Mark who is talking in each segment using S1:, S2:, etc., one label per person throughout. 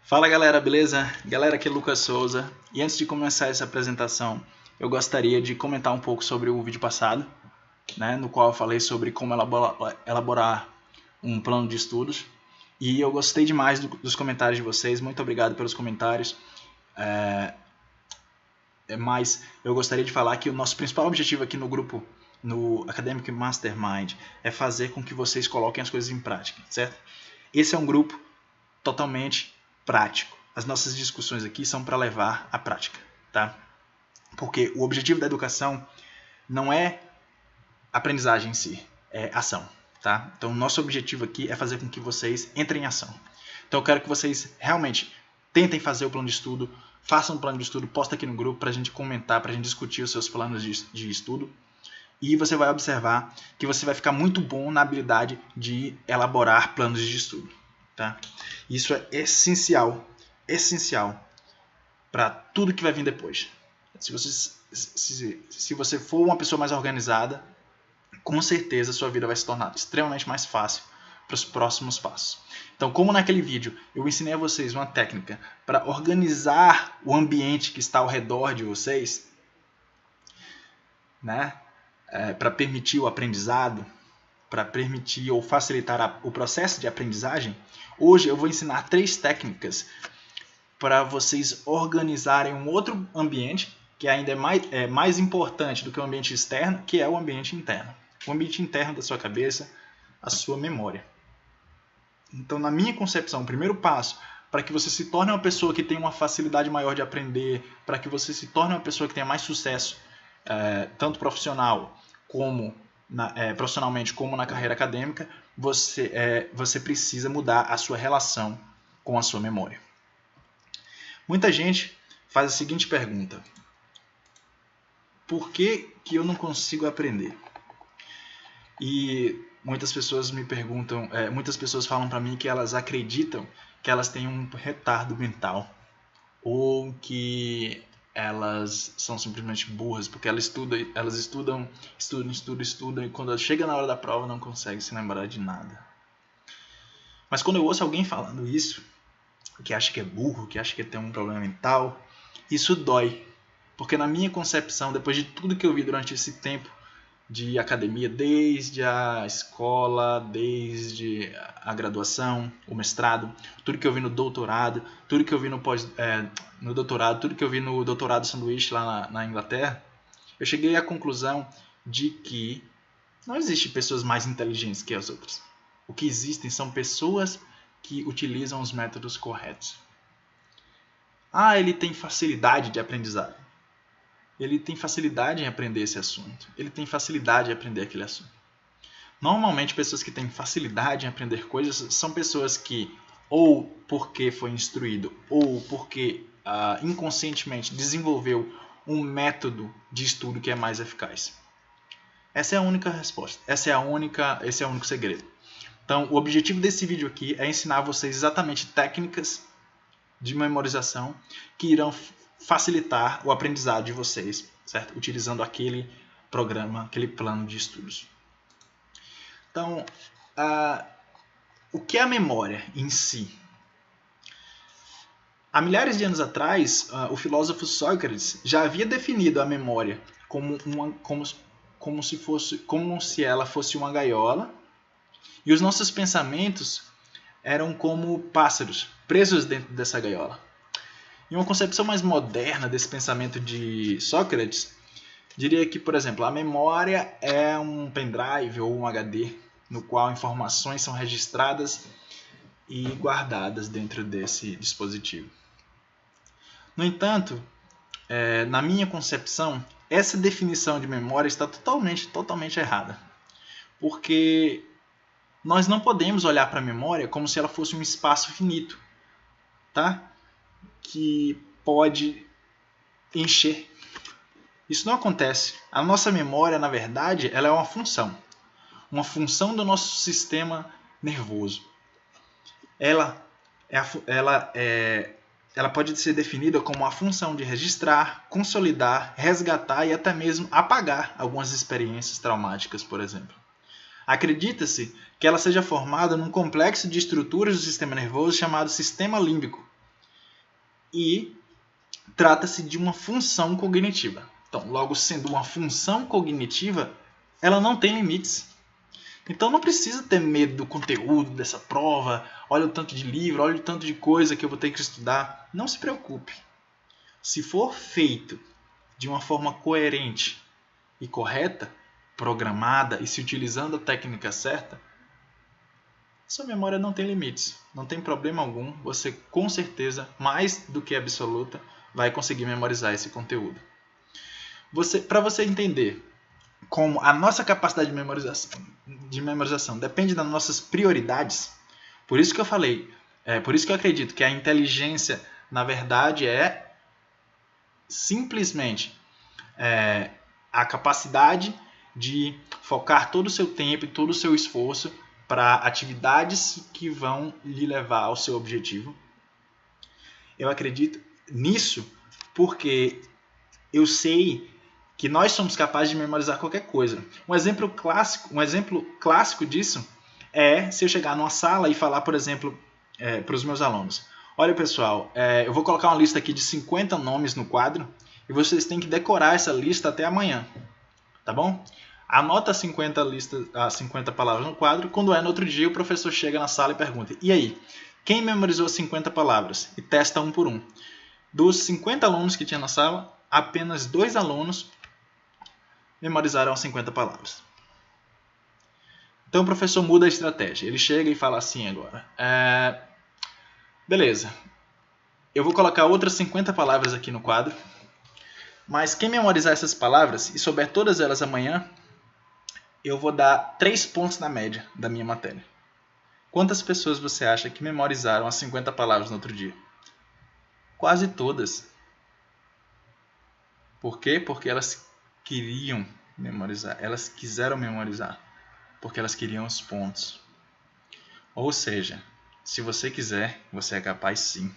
S1: Fala galera, beleza? Galera, aqui é Lucas Souza e antes de começar essa apresentação eu gostaria de comentar um pouco sobre o vídeo passado, no qual eu falei sobre como elaborar um plano de estudos e eu gostei demais dos comentários de vocês, muito obrigado pelos comentários, mas eu gostaria de falar que o nosso principal objetivo aqui no grupo, no Academic Mastermind, é fazer com que vocês coloquem as coisas em prática, certo? Esse é um grupo totalmente prático. As nossas discussões aqui são para levar à prática, tá? Porque o objetivo da educação não é aprendizagem em si, é ação, tá? Então, o nosso objetivo aqui é fazer com que vocês entrem em ação. Então, eu quero que vocês realmente tentem fazer o plano de estudo, façam um plano de estudo, posta aqui no grupo para a gente comentar, para a gente discutir os seus planos de estudo. E você vai observar que você vai ficar muito bom na habilidade de elaborar planos de estudo. Tá? Isso é essencial para tudo que vai vir depois. Se você for uma pessoa mais organizada, com certeza sua vida vai se tornar extremamente mais fácil para os próximos passos. Então, como naquele vídeo eu ensinei a vocês uma técnica para organizar o ambiente que está ao redor de vocês, para permitir o aprendizado, para permitir ou facilitar o processo de aprendizagem, hoje eu vou ensinar 3 técnicas para vocês organizarem um outro ambiente que ainda é mais importante do que o ambiente externo, que é o ambiente interno. O ambiente interno da sua cabeça, a sua memória. Então, na minha concepção, o primeiro passo para que você se torne uma pessoa que tem uma facilidade maior de aprender, para que você se torne uma pessoa que tenha mais sucesso, tanto profissional como profissionalmente como na carreira acadêmica, você precisa mudar a sua relação com a sua memória. Muita gente faz a seguinte pergunta: por que eu não consigo aprender? E muitas pessoas me perguntam, muitas pessoas falam para mim que elas acreditam que elas têm um retardo mental ou que elas são simplesmente burras, porque elas estudam e quando chega na hora da prova não conseguem se lembrar de nada. Mas quando eu ouço alguém falando isso, que acha que é burro, que acha que tem um problema mental, isso dói. Porque na minha concepção, depois de tudo que eu vi durante esse tempo de academia, desde a escola, desde a graduação, o mestrado, tudo que eu vi no doutorado, tudo que eu vi no doutorado, tudo que eu vi no doutorado sanduíche lá na Inglaterra, eu cheguei à conclusão de que não existem pessoas mais inteligentes que as outras. O que existem são pessoas que utilizam os métodos corretos. Ele tem facilidade de aprendizado. Ele tem facilidade em aprender esse assunto. Ele tem facilidade em aprender aquele assunto. Normalmente, pessoas que têm facilidade em aprender coisas são pessoas que, ou porque foi instruído, ou porque inconscientemente desenvolveu um método de estudo que é mais eficaz. Essa é a única resposta. Esse é o único segredo. Então, o objetivo desse vídeo aqui é ensinar vocês exatamente técnicas de memorização que irão facilitar o aprendizado de vocês, certo? Utilizando aquele programa, aquele plano de estudos. Então, o que é a memória em si? Há milhares de anos atrás, o filósofo Sócrates já havia definido a memória como se ela fosse uma gaiola e os nossos pensamentos eram como pássaros presos dentro dessa gaiola. Em uma concepção mais moderna desse pensamento de Sócrates, diria que, por exemplo, a memória é um pendrive ou um HD no qual informações são registradas e guardadas dentro desse dispositivo. No entanto, na minha concepção, essa definição de memória está totalmente errada. Porque nós não podemos olhar para a memória como se ela fosse um espaço finito, tá? Que pode encher. Isso não acontece. A nossa memória, na verdade, ela é uma função do nosso sistema nervoso. Ela pode ser definida como a função de registrar, consolidar, resgatar e até mesmo apagar algumas experiências traumáticas, por exemplo. Acredita-se que ela seja formada num complexo de estruturas do sistema nervoso chamado sistema límbico, e trata-se de uma função cognitiva. Então, logo sendo uma função cognitiva, ela não tem limites. Então não precisa ter medo do conteúdo dessa prova, olha o tanto de livro, olha o tanto de coisa que eu vou ter que estudar. Não se preocupe. Se for feito de uma forma coerente e correta, programada e se utilizando a técnica certa, sua memória não tem limites, não tem problema algum. Você com certeza, mais do que absoluta, vai conseguir memorizar esse conteúdo. Para você entender como a nossa capacidade de memorização depende das nossas prioridades, por isso que eu falei, por isso que eu acredito que a inteligência, na verdade, é simplesmente a capacidade de focar todo o seu tempo e todo o seu esforço para atividades que vão lhe levar ao seu objetivo. Eu acredito nisso porque eu sei que nós somos capazes de memorizar qualquer coisa. Um exemplo clássico disso é se eu chegar numa sala e falar, por exemplo, para os meus alunos: olha, pessoal, eu vou colocar uma lista aqui de 50 nomes no quadro e vocês têm que decorar essa lista até amanhã, tá bom? Anota as 50 palavras no quadro. Quando no outro dia, o professor chega na sala e pergunta: e aí, quem memorizou 50 palavras? E testa um por um. Dos 50 alunos que tinha na sala, apenas 2 alunos memorizaram as 50 palavras. Então o professor muda a estratégia. Ele chega e fala assim agora: beleza, eu vou colocar outras 50 palavras aqui no quadro, mas quem memorizar essas palavras e souber todas elas amanhã, eu vou dar 3 pontos na média da minha matéria. Quantas pessoas você acha que memorizaram as 50 palavras no outro dia? Quase todas. Por quê? Porque elas queriam memorizar, elas quiseram memorizar, porque elas queriam os pontos. Ou seja, se você quiser, você é capaz sim.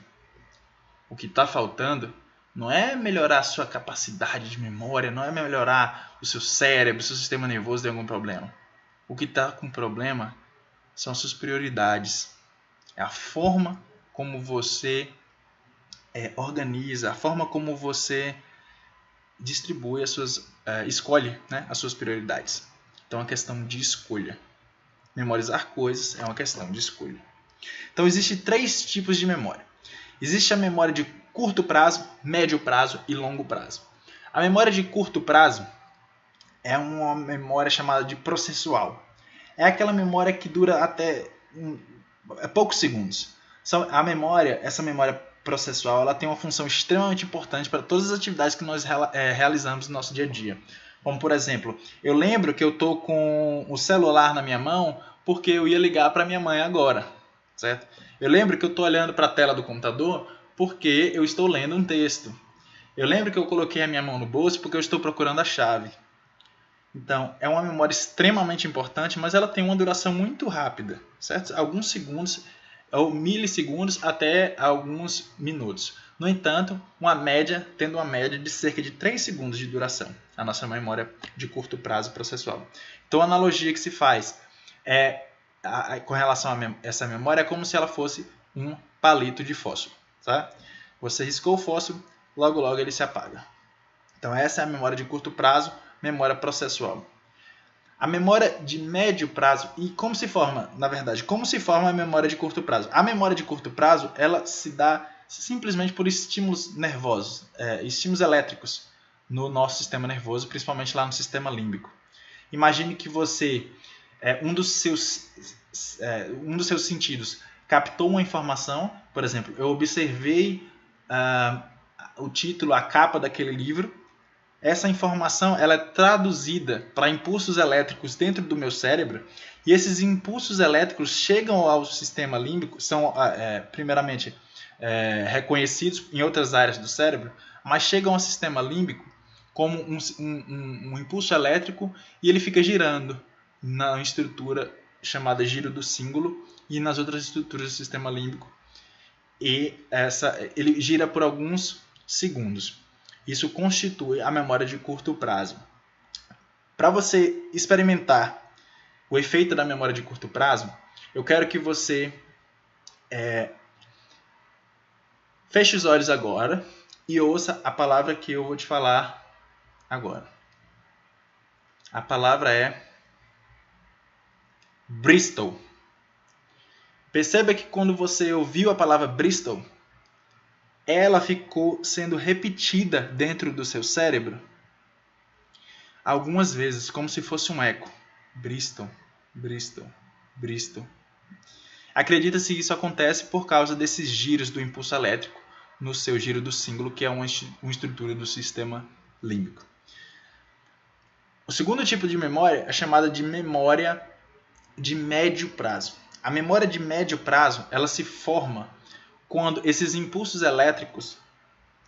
S1: O que está faltando não é melhorar a sua capacidade de memória, não é melhorar o seu cérebro, o seu sistema nervoso de algum problema. O que está com problema são suas prioridades. É a forma como você organiza, a forma como você distribui escolhe, né, as suas prioridades. Então é uma questão de escolha. Memorizar coisas é uma questão de escolha. Então existem 3 tipos de memória. Existe a memória de curto prazo, médio prazo e longo prazo. A memória de curto prazo é uma memória chamada de processual. É aquela memória que dura até poucos segundos. Essa memória processual, ela tem uma função extremamente importante para todas as atividades que nós realizamos no nosso dia a dia. Como, por exemplo, eu lembro que eu estou com o celular na minha mão porque eu ia ligar para minha mãe agora, certo? Eu lembro que eu estou olhando para a tela do computador porque eu estou lendo um texto. Eu lembro que eu coloquei a minha mão no bolso porque eu estou procurando a chave. Então, é uma memória extremamente importante, mas ela tem uma duração muito rápida, certo? Alguns segundos ou milissegundos até alguns minutos. No entanto, tendo uma média de cerca de 3 segundos de duração, a nossa memória de curto prazo processual. Então, a analogia que se faz com relação a essa memória é como se ela fosse um palito de fósforo. Tá? Você riscou o fósforo, logo logo ele se apaga. Então, essa é a memória de curto prazo, memória processual. A memória de médio prazo, e como se forma a memória de curto prazo? A memória de curto prazo, ela se dá simplesmente por estímulos nervosos, estímulos elétricos no nosso sistema nervoso, principalmente lá no sistema límbico. Imagine que você, um dos seus sentidos, captou uma informação, por exemplo, eu observei o título, a capa daquele livro. Essa informação ela é traduzida para impulsos elétricos dentro do meu cérebro e esses impulsos elétricos chegam ao sistema límbico, são primeiramente reconhecidos em outras áreas do cérebro, mas chegam ao sistema límbico como um impulso elétrico e ele fica girando na estrutura chamada giro do cíngulo e nas outras estruturas do sistema límbico. E ele gira por alguns segundos. Isso constitui a memória de curto prazo. Para você experimentar o efeito da memória de curto prazo, eu quero que você Feche os olhos agora e ouça a palavra que eu vou te falar agora. A palavra é Bristol. Perceba que quando você ouviu a palavra Bristol, ela ficou sendo repetida dentro do seu cérebro algumas vezes, como se fosse um eco. Bristol, Bristol, Bristol. Acredita-se que isso acontece por causa desses giros do impulso elétrico no seu giro do símbolo, que é uma estrutura do sistema límbico. O segundo tipo de memória é chamada de memória de médio prazo. A memória de médio prazo, ela se forma quando esses impulsos elétricos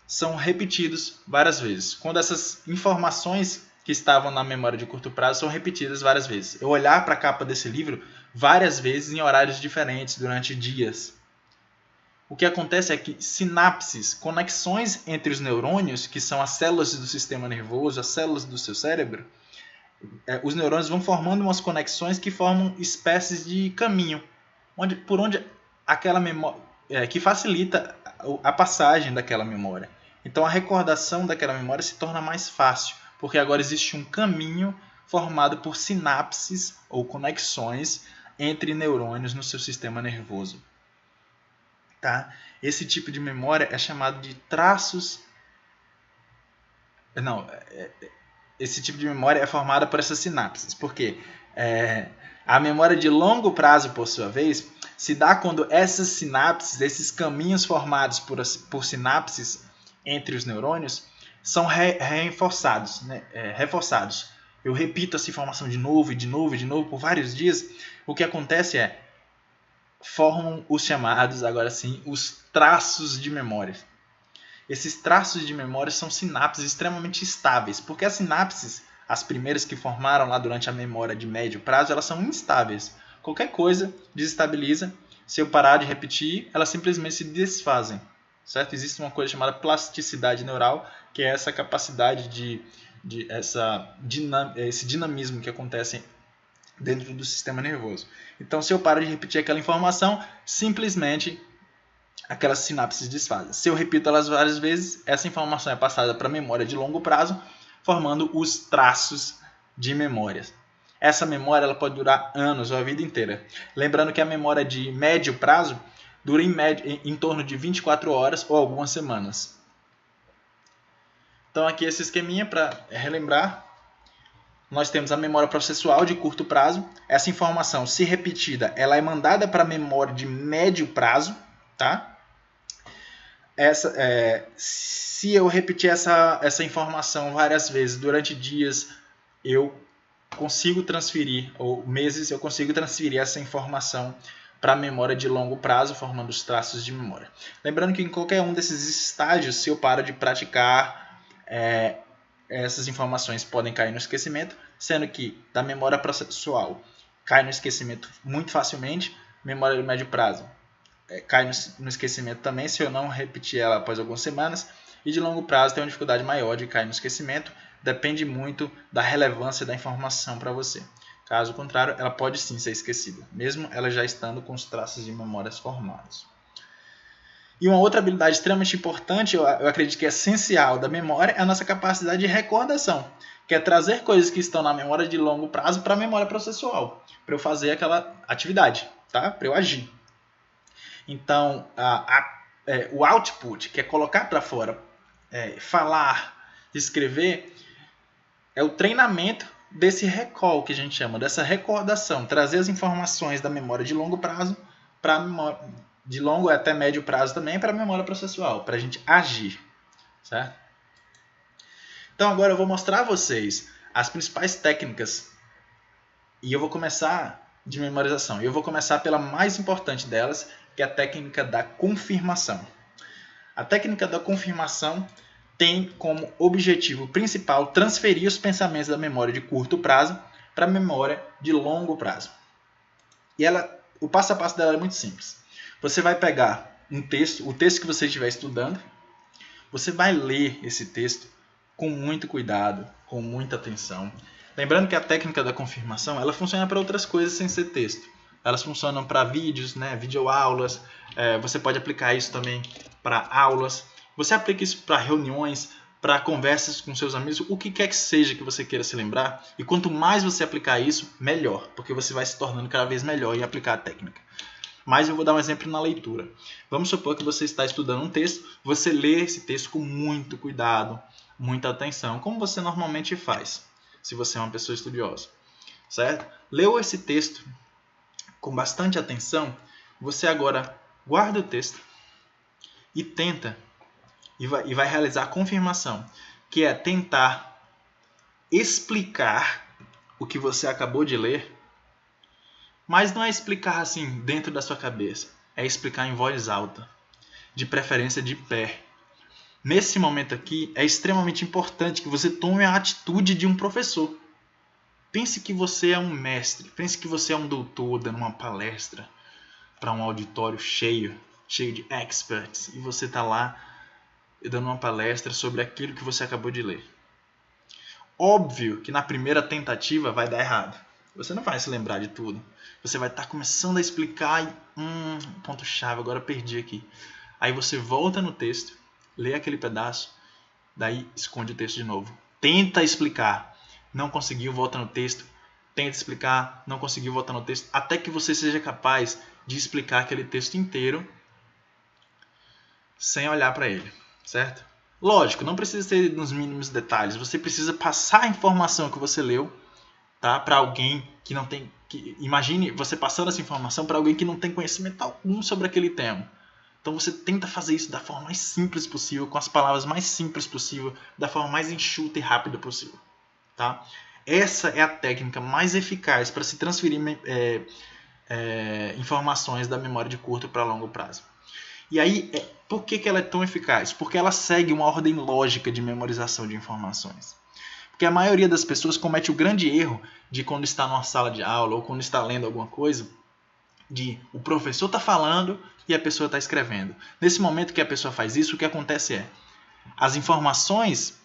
S1: são repetidos várias vezes. Quando essas informações que estavam na memória de curto prazo são repetidas várias vezes. Eu olhar para a capa desse livro várias vezes em horários diferentes durante dias. O que acontece é que sinapses, conexões entre os neurônios, que são as células do sistema nervoso, as células do seu cérebro, os neurônios vão formando umas conexões que formam espécies de caminho, por onde aquela memória, que facilita a passagem daquela memória. Então a recordação daquela memória se torna mais fácil, porque agora existe um caminho formado por sinapses ou conexões entre neurônios no seu sistema nervoso. Tá? Esse tipo de memória é chamado de traços... Esse tipo de memória é formada por essas sinapses, porque a memória de longo prazo, por sua vez, se dá quando essas sinapses, esses caminhos formados por sinapses entre os neurônios, são reforçados, né? Reforçados. Eu repito essa informação de novo, e de novo, e de novo, por vários dias. O que acontece formam os chamados, agora sim, os traços de memória. Esses traços de memória são sinapses extremamente estáveis, porque as sinapses, as primeiras que formaram lá durante a memória de médio prazo, elas são instáveis. Qualquer coisa desestabiliza, se eu parar de repetir, elas simplesmente se desfazem. Certo? Existe uma coisa chamada plasticidade neural, que é essa capacidade esse dinamismo que acontece dentro do sistema nervoso. Então, se eu paro de repetir aquela informação, simplesmente aquelas sinapses desfazem. Se eu repito elas várias vezes, essa informação é passada para a memória de longo prazo, formando os traços de memórias. Essa memória ela pode durar anos ou a vida inteira. Lembrando que a memória de médio prazo dura em torno de 24 horas ou algumas semanas. Então aqui esse esqueminha para relembrar. Nós temos a memória processual de curto prazo. Essa informação, se repetida, ela é mandada para a memória de médio prazo. Tá? Se eu repetir essa informação várias vezes durante dias, eu consigo transferir, ou meses, eu consigo transferir essa informação para a memória de longo prazo, formando os traços de memória. Lembrando que em qualquer um desses estágios, se eu paro de praticar, essas informações podem cair no esquecimento, sendo que da memória processual cai no esquecimento muito facilmente, memória de médio prazo cai no esquecimento também, se eu não repetir ela após algumas semanas, e de longo prazo tem uma dificuldade maior de cair no esquecimento, depende muito da relevância da informação para você. Caso contrário, ela pode sim ser esquecida, mesmo ela já estando com os traços de memórias formados. E uma outra habilidade extremamente importante, eu acredito que é essencial da memória, é a nossa capacidade de recordação, que é trazer coisas que estão na memória de longo prazo para a memória processual, para eu fazer aquela atividade, tá? Para eu agir. Então, o output, que é colocar para fora, falar, escrever, é o treinamento desse recall que a gente chama, dessa recordação, trazer as informações da memória de longo prazo para a memória de longo até médio prazo também para a memória processual, para a gente agir, certo? Então agora eu vou mostrar a vocês as principais técnicas e eu vou começar de memorização. Eu vou começar pela mais importante delas, que é a técnica da confirmação. A técnica da confirmação tem como objetivo principal transferir os pensamentos da memória de curto prazo para a memória de longo prazo. E o passo a passo dela é muito simples. Você vai pegar o texto que você estiver estudando, você vai ler esse texto com muito cuidado, com muita atenção. Lembrando que a técnica da confirmação ela funciona para outras coisas sem ser texto. Elas funcionam para vídeos, né, videoaulas. Você pode aplicar isso também para aulas, você aplica isso para reuniões, para conversas com seus amigos, o que quer que seja que você queira se lembrar. E quanto mais você aplicar isso, melhor, porque você vai se tornando cada vez melhor em aplicar a técnica. Mas eu vou dar um exemplo na leitura. Vamos supor que você está estudando um texto, você lê esse texto com muito cuidado, muita atenção, como você normalmente faz, se você é uma pessoa estudiosa, certo? Leu esse texto com bastante atenção, você agora guarda o texto e tenta, e vai realizar a confirmação, que é tentar explicar o que você acabou de ler, mas não é explicar assim dentro da sua cabeça, é explicar em voz alta, de preferência de pé. Nesse momento aqui, é extremamente importante que você tome a atitude de um professor. Pense que você é um mestre, pense que você é um doutor dando uma palestra para um auditório cheio de experts, e você está lá dando uma palestra sobre aquilo que você acabou de ler. Óbvio que na primeira tentativa vai dar errado. Você não vai se lembrar de tudo. Você vai estar começando a explicar e... ponto-chave, agora perdi aqui. Aí você volta no texto, lê aquele pedaço, daí esconde o texto de novo. Tenta explicar. Não conseguiu, volta no texto. Tenta explicar, não conseguiu, volta no texto. Até que você seja capaz de explicar aquele texto inteiro sem olhar para ele, certo? Lógico, não precisa ser nos mínimos detalhes. Você precisa passar a informação que você leu, tá, para alguém que não tem... Imagine você passando essa informação para alguém que não tem conhecimento algum sobre aquele tema. Então você tenta fazer isso da forma mais simples possível, com as palavras mais simples possível, da forma mais enxuta e rápida possível. Tá? Essa é a técnica mais eficaz para se transferir informações da memória de curto para longo prazo. E aí, por que ela é tão eficaz? Porque ela segue uma ordem lógica de memorização de informações. Porque a maioria das pessoas comete o grande erro de, quando está numa sala de aula ou quando está lendo alguma coisa, de o professor está falando e a pessoa está escrevendo. Nesse momento que a pessoa faz isso, o que acontece é, as informações,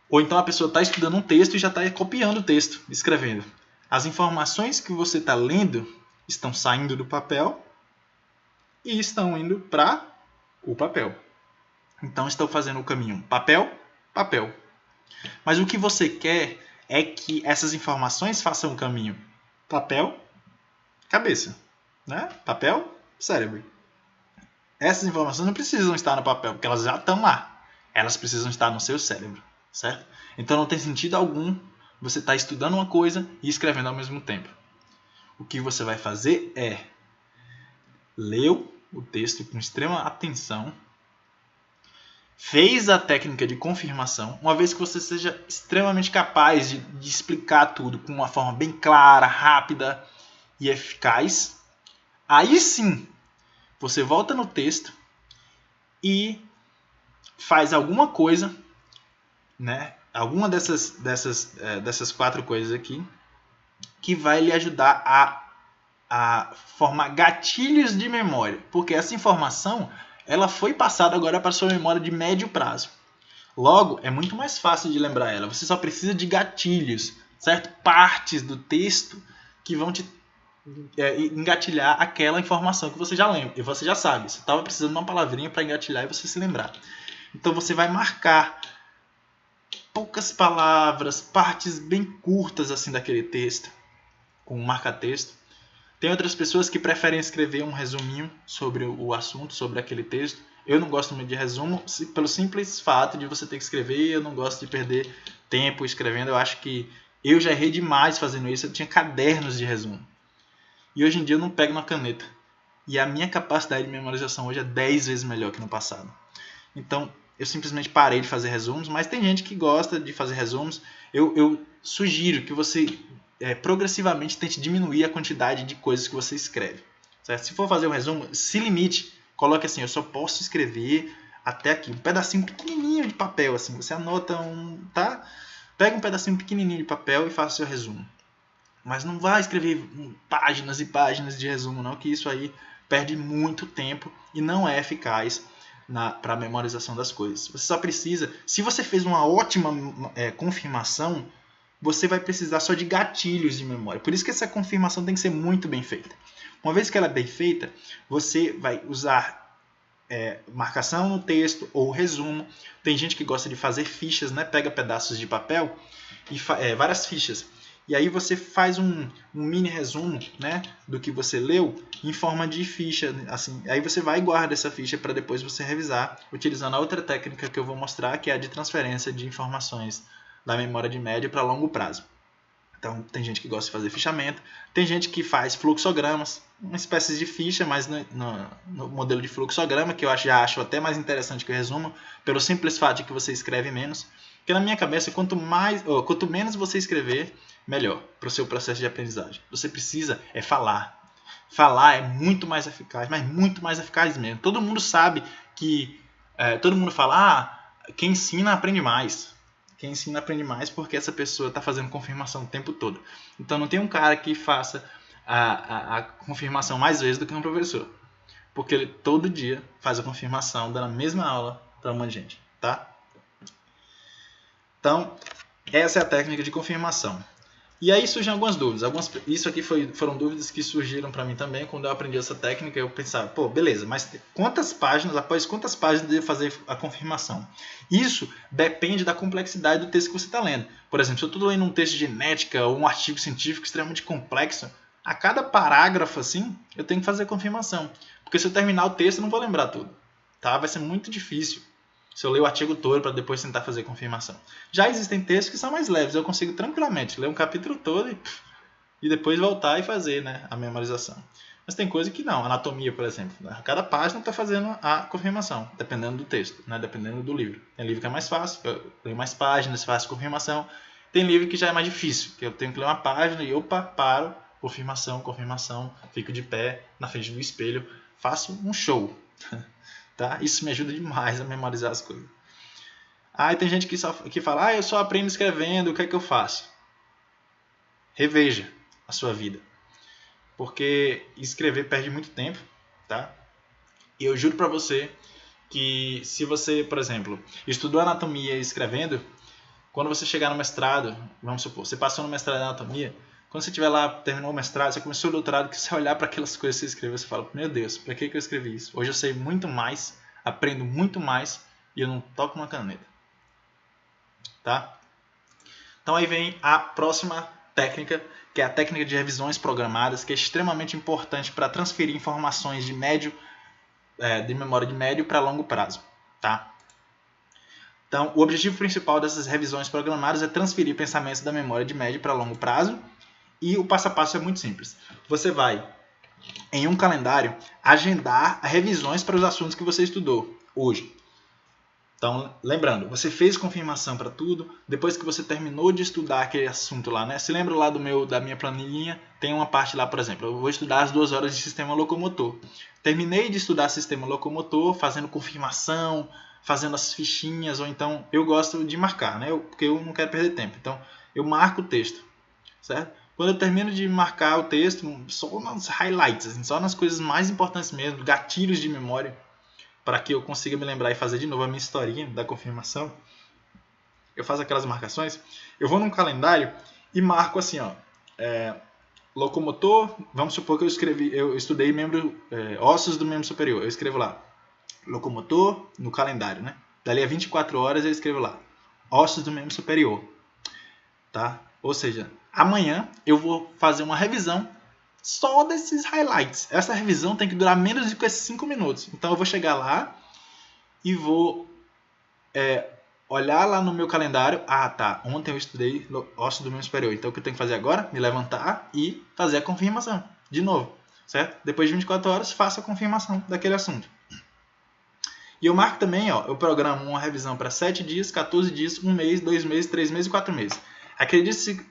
S1: ou então a pessoa está estudando um texto e já está copiando o texto, escrevendo. As informações que você está lendo estão saindo do papel e estão indo para o papel. Então estão fazendo o caminho papel, papel. Mas o que você quer é que essas informações façam o caminho papel, cabeça, né? Papel, cérebro. Essas informações não precisam estar no papel, porque elas já estão lá. Elas precisam estar no seu cérebro, certo? Então não tem sentido algum você estar estudando uma coisa e escrevendo ao mesmo tempo. O que você vai fazer é ler o texto com extrema atenção, fez a técnica de confirmação, uma vez que você seja extremamente capaz de explicar tudo com uma forma bem clara, rápida e eficaz, aí sim você volta no texto e faz alguma coisa, né? Alguma dessas 4 coisas aqui, que vai lhe ajudar a formar gatilhos de memória, porque essa informação ela foi passada agora para a sua memória de médio prazo. Logo, é muito mais fácil de lembrar ela. Você só precisa de gatilhos, certo? Partes do texto que vão te engatilhar aquela informação que você já lembra. E você já sabe. Você estava precisando de uma palavrinha para engatilhar e você se lembrar. Então você vai marcar poucas palavras, partes bem curtas assim daquele texto, com um marca-texto. Tem outras pessoas que preferem escrever um resuminho sobre o assunto, sobre aquele texto. Eu não gosto muito de resumo, pelo simples fato de você ter que escrever. Eu não gosto de perder tempo escrevendo. Eu acho que eu já errei demais fazendo isso. Eu tinha cadernos de resumo. E hoje em dia eu não pego na caneta. E a minha capacidade de memorização hoje é 10 vezes melhor que no passado. Então, eu simplesmente parei de fazer resumos. Mas tem gente que gosta de fazer resumos. Eu sugiro que você progressivamente tente diminuir a quantidade de coisas que você escreve. Certo? Se for fazer um resumo, se limite. Coloque assim, eu só posso escrever até aqui. Um pedacinho pequenininho de papel. Assim, você anota tá? Pega um pedacinho pequenininho de papel e faça seu resumo. Mas não vá escrever páginas e páginas de resumo, não, que isso aí perde muito tempo e não é eficaz para a memorização das coisas. Você só precisa... Se você fez uma ótima confirmação, você vai precisar só de gatilhos de memória. Por isso que essa confirmação tem que ser muito bem feita. Uma vez que ela é bem feita, você vai usar marcação no texto ou resumo. Tem gente que gosta de fazer fichas, né? Pega pedaços de papel e várias fichas. E aí você faz um mini resumo, né, do que você leu em forma de ficha. Assim. Aí você vai e guarda essa ficha para depois você revisar, utilizando a outra técnica que eu vou mostrar, que é a de transferência de informações da memória de médio para longo prazo. Então, tem gente que gosta de fazer fichamento, tem gente que faz fluxogramas, uma espécie de ficha, mas no modelo de fluxograma, que eu já acho até mais interessante que o resumo, pelo simples fato de que você escreve menos. Porque na minha cabeça, quanto menos você escrever, melhor para o seu processo de aprendizagem. Você precisa falar. Falar é muito mais eficaz, mas muito mais eficaz mesmo. Todo mundo sabe que... todo mundo fala, quem ensina aprende mais. Quem ensina aprende mais porque essa pessoa está fazendo confirmação o tempo todo. Então não tem um cara que faça a confirmação mais vezes do que um professor. Porque ele todo dia faz a confirmação, dando a mesma aula para um monte de gente. Tá? Então, essa é a técnica de confirmação. E aí surgem algumas dúvidas. Isso aqui foram dúvidas que surgiram para mim também quando eu aprendi essa técnica. Eu pensava, beleza, mas após quantas páginas eu devo fazer a confirmação? Isso depende da complexidade do texto que você está lendo. Por exemplo, se eu estou lendo um texto de genética ou um artigo científico extremamente complexo, a cada parágrafo assim, eu tenho que fazer a confirmação. Porque se eu terminar o texto, eu não vou lembrar tudo. Tá? Vai ser muito difícil se eu ler o artigo todo para depois tentar fazer confirmação. Já existem textos que são mais leves, eu consigo tranquilamente ler um capítulo todo e depois voltar e fazer, né, a memorização. Mas tem coisa que não, anatomia, por exemplo. A cada página está fazendo a confirmação, dependendo do texto, né, dependendo do livro. Tem livro que é mais fácil, eu leio mais páginas, faço confirmação. Tem livro que já é mais difícil, que eu tenho que ler uma página e paro, confirmação, fico de pé na frente do espelho, faço um show. Tá? Isso me ajuda demais a memorizar as coisas. Aí tem gente que fala, eu só aprendo escrevendo, o que é que eu faço? Reveja a sua vida. Porque escrever perde muito tempo, tá? E eu juro pra você que se você, por exemplo, estudou anatomia escrevendo, quando você chegar no mestrado, vamos supor, você passou no mestrado de anatomia, quando você estiver lá, terminou o mestrado, você começou o doutorado, que você olhar para aquelas coisas que você escreveu, você fala, meu Deus, para que eu escrevi isso? Hoje eu sei muito mais, aprendo muito mais e eu não toco uma caneta. Tá? Então aí vem a próxima técnica, que é a técnica de revisões programadas, que é extremamente importante para transferir informações de memória de médio para longo prazo. Tá? Então, o objetivo principal dessas revisões programadas é transferir pensamentos da memória de médio para longo prazo. E o passo a passo é muito simples. Você vai, em um calendário, agendar revisões para os assuntos que você estudou hoje. Então, lembrando, você fez confirmação para tudo. Depois que você terminou de estudar aquele assunto lá, né? Se lembra lá da minha planilhinha, tem uma parte lá, por exemplo, eu vou estudar as 2 horas de sistema locomotor. Terminei de estudar sistema locomotor, fazendo confirmação, fazendo as fichinhas, ou então eu gosto de marcar, né? Porque eu não quero perder tempo. Então, eu marco o texto, certo? Quando eu termino de marcar o texto, só nas highlights, assim, só nas coisas mais importantes mesmo, gatilhos de memória, para que eu consiga me lembrar e fazer de novo a minha historinha da confirmação, eu faço aquelas marcações, eu vou num calendário e marco assim, locomotor, vamos supor que eu estudei ossos do membro superior, eu escrevo lá, locomotor no calendário, né? Dali a 24 horas eu escrevo lá, ossos do membro superior, tá? Ou seja, amanhã eu vou fazer uma revisão só desses highlights. Essa revisão tem que durar menos do que 5 minutos. Então eu vou chegar lá e vou olhar lá no meu calendário. Tá, ontem eu estudei ossos do membro superior. Então o que eu tenho que fazer agora? Me levantar e fazer a confirmação de novo. Certo? Depois de 24 horas, faço a confirmação daquele assunto. E eu marco também, eu programo uma revisão para 7 dias, 14 dias, 1 mês, 2 meses, 3 meses e 4 meses. Acredite-se,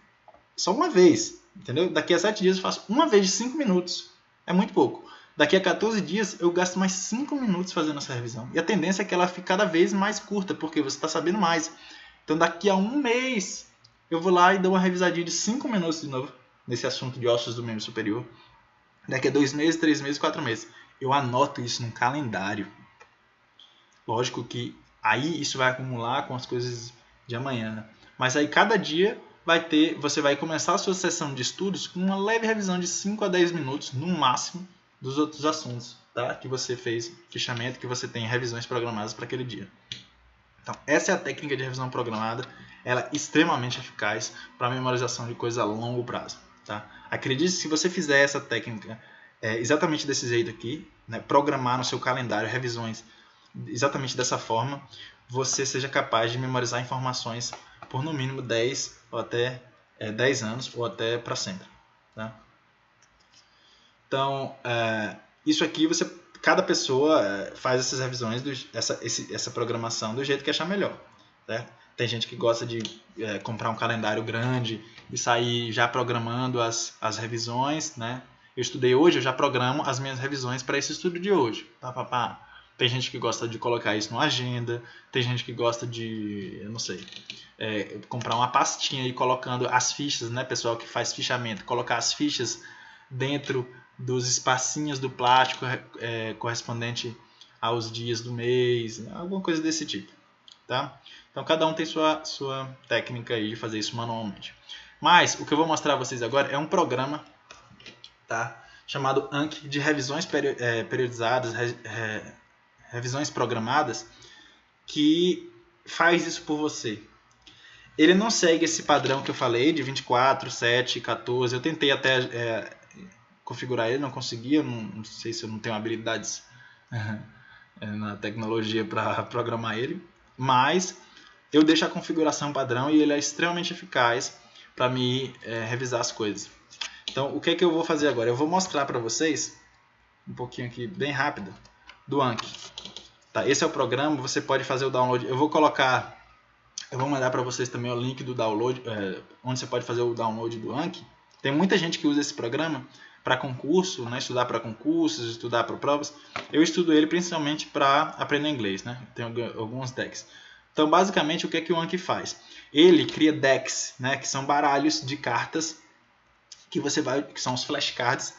S1: só uma vez, entendeu? Daqui a 7 dias eu faço uma vez de 5 minutos. É muito pouco. Daqui a 14 dias eu gasto mais 5 minutos fazendo essa revisão. E a tendência é que ela fique cada vez mais curta, porque você está sabendo mais. Então daqui a 1 mês eu vou lá e dou uma revisadinha de 5 minutos de novo nesse assunto de ossos do membro superior. Daqui a 2 meses, 3 meses, 4 meses. Eu anoto isso num calendário. Lógico que aí isso vai acumular com as coisas de amanhã, né? Mas aí cada dia você vai começar a sua sessão de estudos com uma leve revisão de 5 a 10 minutos no máximo dos outros assuntos tá? Que você fez fichamento, que você tem revisões programadas para aquele dia. Então, essa é a técnica de revisão programada. Ela é extremamente eficaz para memorização de coisas a longo prazo. Tá? Acredite, se você fizer essa técnica exatamente desse jeito aqui, né, programar no seu calendário revisões exatamente dessa forma, você seja capaz de memorizar informações por no mínimo 10 ou até 10 anos ou até para sempre. Tá? Então, isso aqui cada pessoa faz essas revisões, essa programação do jeito que achar melhor. Certo? Tem gente que gosta de comprar um calendário grande e sair já programando as revisões. Né? Eu estudei hoje, eu já programo as minhas revisões para esse estudo de hoje. Tem gente que gosta de colocar isso numa agenda, tem gente que gosta de, eu não sei, comprar uma pastinha e colocando as fichas, né, pessoal que faz fichamento, colocar as fichas dentro dos espacinhos do plástico correspondente aos dias do mês, alguma coisa desse tipo. Tá? Então cada um tem sua técnica aí de fazer isso manualmente. Mas o que eu vou mostrar a vocês agora é um programa, tá? Chamado Anki, de revisões periodizadas, revisões programadas, que faz isso por você. Ele não segue esse padrão que eu falei de 24, 7, 14. Eu tentei até configurar ele, não consegui. Eu não sei se eu não tenho habilidades na tecnologia para programar ele, mas eu deixo a configuração padrão e ele é extremamente eficaz para me revisar as coisas. Então, o que é que eu vou fazer agora? Eu vou mostrar para vocês um pouquinho aqui, bem rápido, do Anki. Tá, esse é o programa, você pode fazer o download. Eu vou mandar para vocês também o link do download, onde você pode fazer o download do Anki. Tem muita gente que usa esse programa para concurso, né? Estudar para concursos, estudar para provas. Eu estudo ele principalmente para aprender inglês, né? Tem alguns decks. Então, basicamente, o que é que o Anki faz? Ele cria decks, né? Que são baralhos de cartas que são os flashcards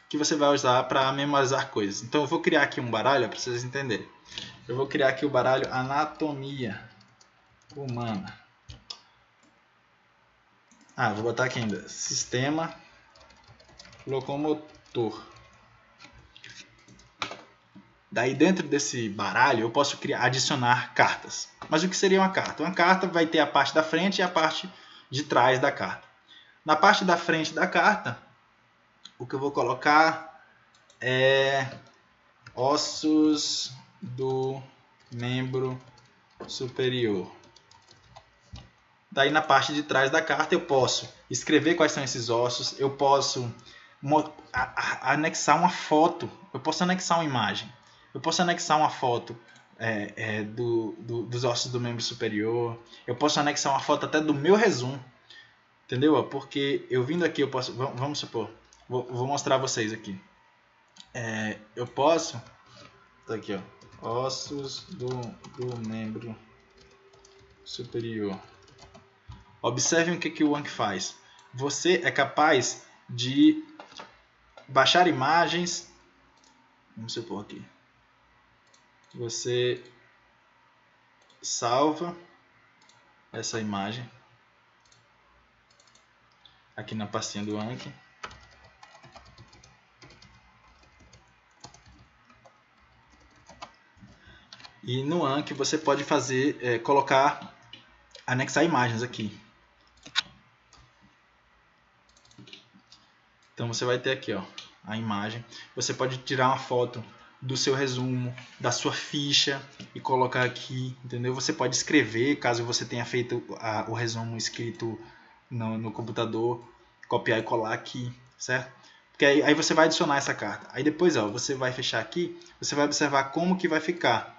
S1: que você vai usar para memorizar coisas. Então, eu vou criar aqui um baralho para vocês entenderem. Eu vou criar aqui o baralho Anatomia Humana. Vou botar aqui ainda Sistema Locomotor. Daí dentro desse baralho eu posso adicionar cartas. Mas o que seria uma carta? Uma carta vai ter a parte da frente e a parte de trás da carta. Na parte da frente da carta, o que eu vou colocar é ossos do membro superior. Daí na parte de trás da carta eu posso escrever quais são esses ossos, eu posso anexar uma foto, eu posso anexar uma imagem, eu posso anexar uma foto dos ossos do membro superior, eu posso anexar uma foto até do meu resumo, entendeu? Porque eu vindo aqui, eu posso, vamos supor, vou mostrar a vocês aqui, eu posso, tá aqui ó, ossos do membro superior. Observem o que o Anki faz. Você é capaz de baixar imagens. Vamos supor aqui. Você salva essa imagem aqui na pastinha do Anki. E no Anki você pode fazer, anexar imagens aqui. Então você vai ter aqui ó, a imagem. Você pode tirar uma foto do seu resumo, da sua ficha e colocar aqui, entendeu? Você pode escrever, caso você tenha feito o resumo escrito no computador, copiar e colar aqui, certo? Porque aí você vai adicionar essa carta. Aí depois ó, você vai fechar aqui, você vai observar como que vai ficar.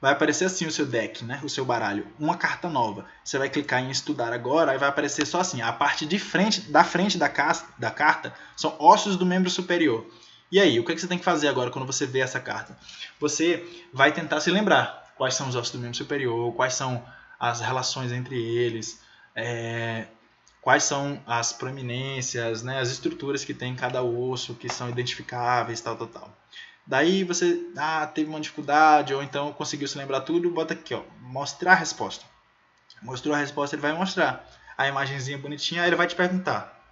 S1: Vai aparecer assim o seu deck, né? O seu baralho, uma carta nova. Você vai clicar em estudar agora, aí vai aparecer só assim, a parte da frente da carta são ossos do membro superior. E aí, o que você tem que fazer agora quando você vê essa carta? Você vai tentar se lembrar quais são os ossos do membro superior, quais são as relações entre eles, quais são as proeminências, né? As estruturas que tem em cada osso, que são identificáveis, tal. Daí você teve uma dificuldade ou então conseguiu se lembrar tudo, bota aqui, ó, mostrar a resposta. Mostrou a resposta, ele vai mostrar a imagenzinha bonitinha, aí ele vai te perguntar.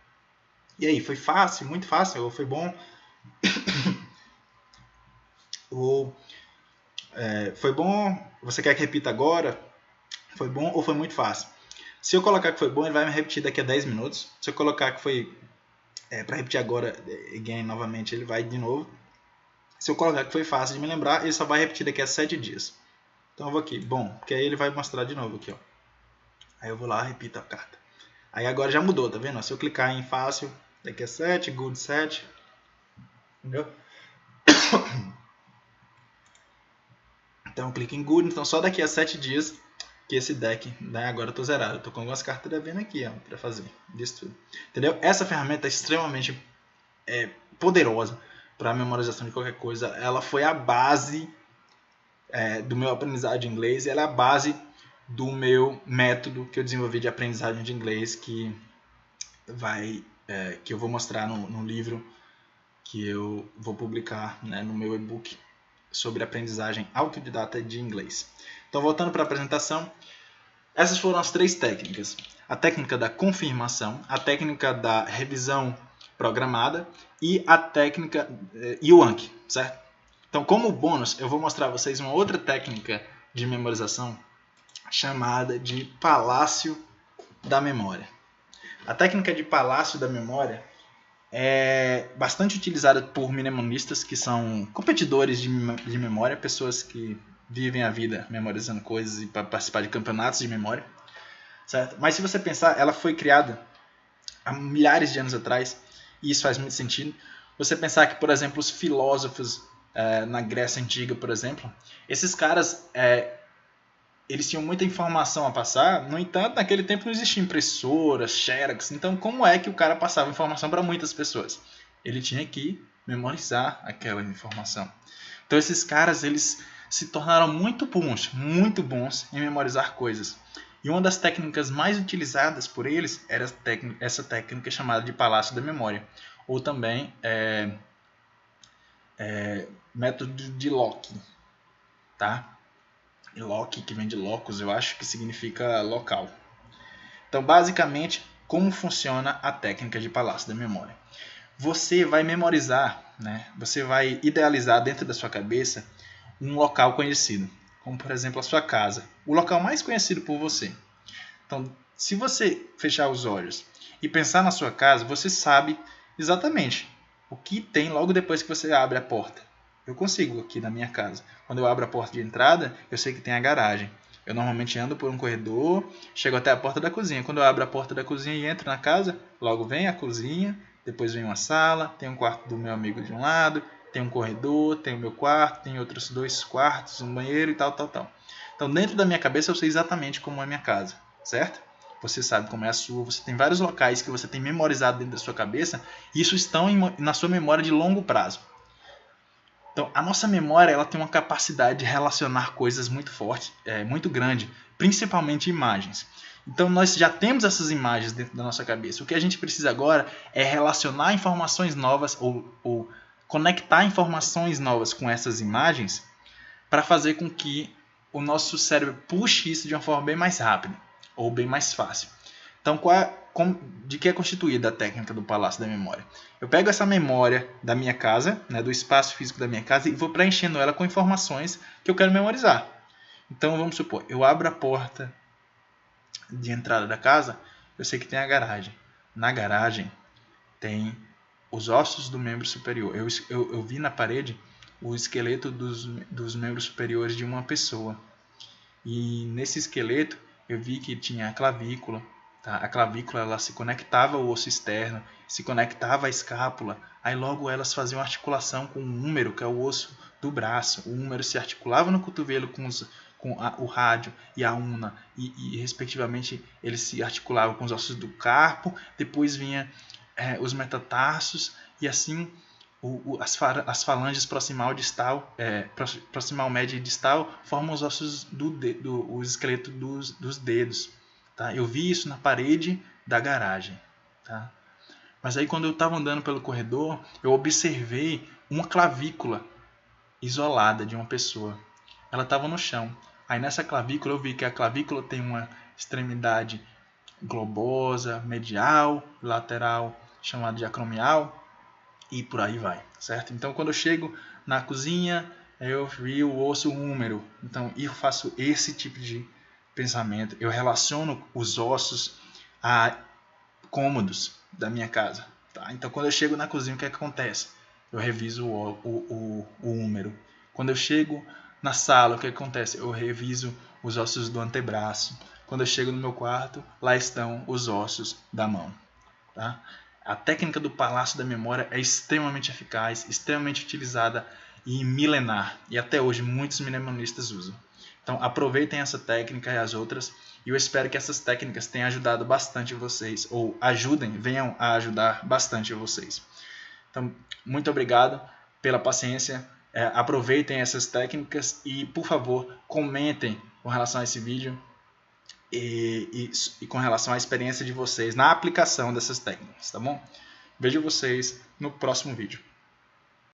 S1: E aí, foi fácil, muito fácil, ou foi bom? Ou foi bom, você quer que repita agora? Foi bom ou foi muito fácil? Se eu colocar que foi bom, ele vai me repetir daqui a 10 minutos. Se eu colocar que foi para repetir agora, again, novamente, ele vai de novo. Se eu colocar que foi fácil de me lembrar, ele só vai repetir daqui a 7 dias. Então eu vou aqui, bom, porque aí ele vai mostrar de novo aqui, ó. Aí eu vou lá, repito a carta. Aí agora já mudou, tá vendo? Se eu clicar em fácil, daqui a 7, good 7, entendeu? Então eu clico em good, então só daqui a 7 dias que esse deck, né, agora eu tô zerado. Eu tô com algumas cartas devendo aqui, ó, pra fazer disso tudo. Entendeu? Essa ferramenta é extremamente poderosa para memorização de qualquer coisa. Ela foi a base do meu aprendizado de inglês e ela é a base do meu método que eu desenvolvi de aprendizagem de inglês que eu vou mostrar no livro que eu vou publicar, né, no meu e-book sobre aprendizagem autodidata de inglês. Então, voltando para a apresentação, essas foram as 3 técnicas. A técnica da confirmação, a técnica da revisão programada e a técnica e o Anki, certo? Então, como bônus, eu vou mostrar a vocês uma outra técnica de memorização chamada de Palácio da Memória. A técnica de Palácio da Memória é bastante utilizada por mnemonistas que são competidores de memória, pessoas que vivem a vida memorizando coisas e para participar de campeonatos de memória, certo? Mas se você pensar, ela foi criada há milhares de anos atrás e isso faz muito sentido. Você pensar que, por exemplo, os filósofos na Grécia Antiga, por exemplo, esses caras eles tinham muita informação a passar, no entanto, naquele tempo não existia impressoras, xerox, então como é que o cara passava informação para muitas pessoas? Ele tinha que memorizar aquela informação. Então esses caras, eles se tornaram muito bons em memorizar coisas. E uma das técnicas mais utilizadas por eles era essa técnica chamada de Palácio da Memória, ou também método de Locke, tá? E Locke, que vem de locus, eu acho que significa local. Então, basicamente, como funciona a técnica de Palácio da Memória? Você vai memorizar, né? Você vai idealizar dentro da sua cabeça um local conhecido, como por exemplo a sua casa, o local mais conhecido por você. Então, se você fechar os olhos e pensar na sua casa, você sabe exatamente o que tem logo depois que você abre a porta. Eu consigo aqui na minha casa. Quando eu abro a porta de entrada, eu sei que tem a garagem. Eu normalmente ando por um corredor, chego até a porta da cozinha. Quando eu abro a porta da cozinha e entro na casa, logo vem a cozinha, depois vem uma sala, tem um quarto do meu amigo de um lado, tem um corredor, tem o meu quarto, tem outros 2 quartos, um banheiro e tal, tal, tal. Então, dentro da minha cabeça, eu sei exatamente como é a minha casa, certo? Você sabe como é a sua, você tem vários locais que você tem memorizado dentro da sua cabeça e isso estão na sua memória de longo prazo. Então, a nossa memória ela tem uma capacidade de relacionar coisas muito forte, muito grande, principalmente imagens. Então, nós já temos essas imagens dentro da nossa cabeça. O que a gente precisa agora é relacionar informações novas ou conectar informações novas com essas imagens para fazer com que o nosso cérebro puxe isso de uma forma bem mais rápida ou bem mais fácil. Então, de que é constituída a técnica do Palácio da Memória? Eu pego essa memória da minha casa, né, do espaço físico da minha casa, e vou preenchendo ela com informações que eu quero memorizar. Então, vamos supor, eu abro a porta de entrada da casa, eu sei que tem a garagem. Na garagem tem os ossos do membro superior. Eu vi na parede o esqueleto dos membros superiores de uma pessoa. E nesse esqueleto eu vi que tinha a clavícula. Tá? A clavícula ela se conectava ao osso externo, se conectava à escápula. Aí logo elas faziam articulação com o húmero, que é o osso do braço. O húmero se articulava no cotovelo com o rádio e a una. E respectivamente eles se articulavam com os ossos do carpo. Depois vinha os metatarsos e assim as falanges proximal distal, proximal média e distal formam os ossos o esqueleto dos dedos. Tá? Eu vi isso na parede da garagem. Tá? Mas aí quando eu estava andando pelo corredor, eu observei uma clavícula isolada de uma pessoa. Ela estava no chão. Aí nessa clavícula eu vi que a clavícula tem uma extremidade globosa, medial, lateral, chamada de acromial, e por aí vai, certo? Então, quando eu chego na cozinha, eu vi o osso húmero. Então eu faço esse tipo de pensamento. Eu relaciono os ossos a cômodos da minha casa. Tá? Então quando eu chego na cozinha, o que acontece? Eu reviso o húmero. Quando eu chego na sala, o que acontece? Eu reviso os ossos do antebraço. Quando eu chego no meu quarto, lá estão os ossos da mão. Tá? A técnica do Palácio da Memória é extremamente eficaz, extremamente utilizada e milenar. E até hoje muitos mnemonistas usam. Então aproveitem essa técnica e as outras. E eu espero que essas técnicas tenham ajudado bastante vocês. Ou venham a ajudar bastante vocês. Então, muito obrigado pela paciência. Aproveitem essas técnicas e, por favor, comentem com relação a esse vídeo e com relação à experiência de vocês na aplicação dessas técnicas, tá bom? Vejo vocês no próximo vídeo.